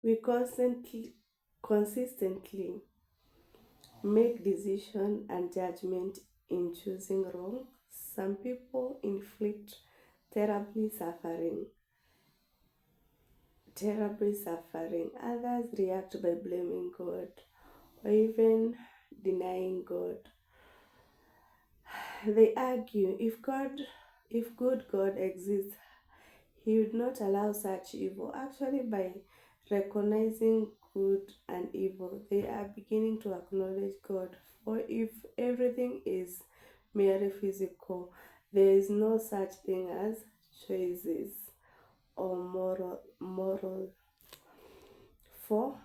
We consistently make decision and judgment in choosing wrong. Some people inflict terribly suffering, terribly suffering. Others react by blaming God or even denying God. They argue if good God exists, he would not allow such evil. Actually, by recognizing good and evil, they are beginning to acknowledge God. For if everything is merely physical, there is no such thing as choices or moral. For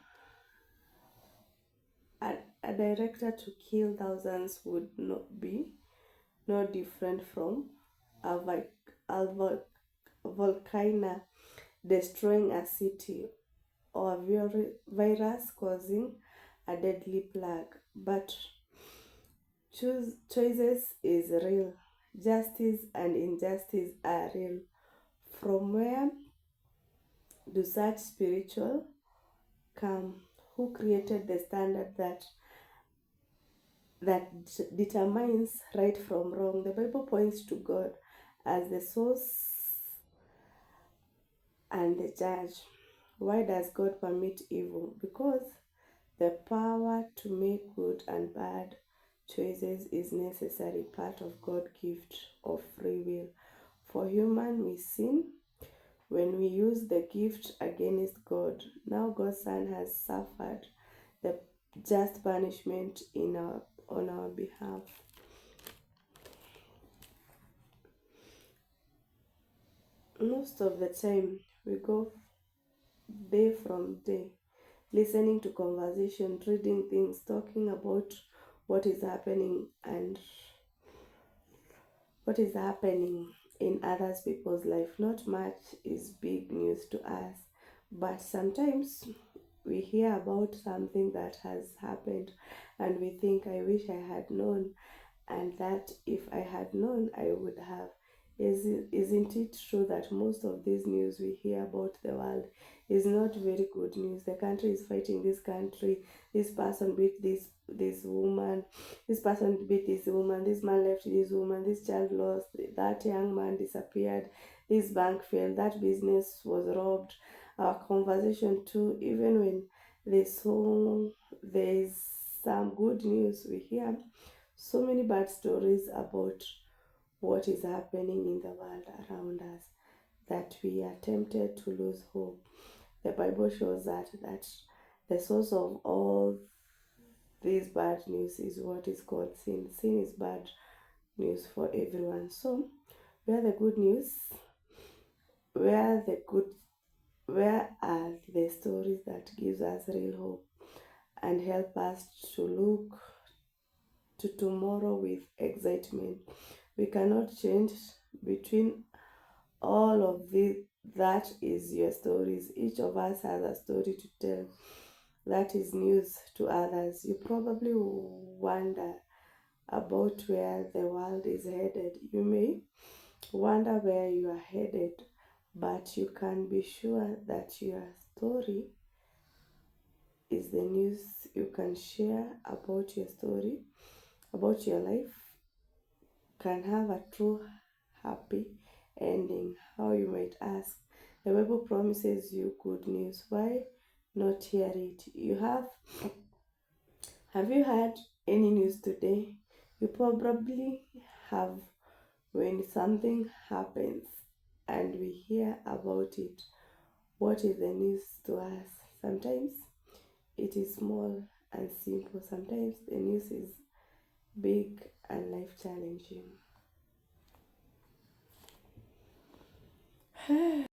a, a director to kill thousands would not be no different from a, volcano destroying a city or a virus causing a deadly plague. But choices is real. Justice and injustice are real. From where do such spiritual come? Who created the standard that determines right from wrong? The Bible points to God as the source and the judge. Why does God permit evil? Because the power to make good and bad choices is necessary part of God's gift of free will. For human, we sin when we use the gift against God. Now God's Son has suffered the just punishment on our behalf. Most of the time, we go day from day, listening to conversation, reading things, talking about what is happening and what is happening in others people's life. Not much is big news to us, but sometimes we hear about something that has happened and we think, I wish I had known, and that if I had known, I would have. Isn't it true that most of this news we hear about the world is not very good news? The country is fighting this country, this person beat this woman, this person beat this woman, this man left this woman, this child lost, that young man disappeared, this bank failed, that business was robbed. Our conversation too, even when there's some good news, we hear so many bad stories about what is happening in the world around us that we are tempted to lose hope. The Bible shows that the source of all this bad news is what is called sin. Sin is bad news for everyone. So, where the good news, where the good, where are the stories that gives us real hope and help us to look to tomorrow with excitement? We cannot change between all of this. That is your stories. Each of us has a story to tell that is news to others. You probably wonder about where the world is headed. You may wonder where you are headed, but you can be sure that your story is the news you can share about your story, about your life, can have a true happy ending. How, you might ask? The Bible promises you good news. Why not hear it? Have you heard any news today? You probably have. When something happens and we hear about it, what is the news to us? Sometimes it is small and simple. Sometimes the news is big and life challenging.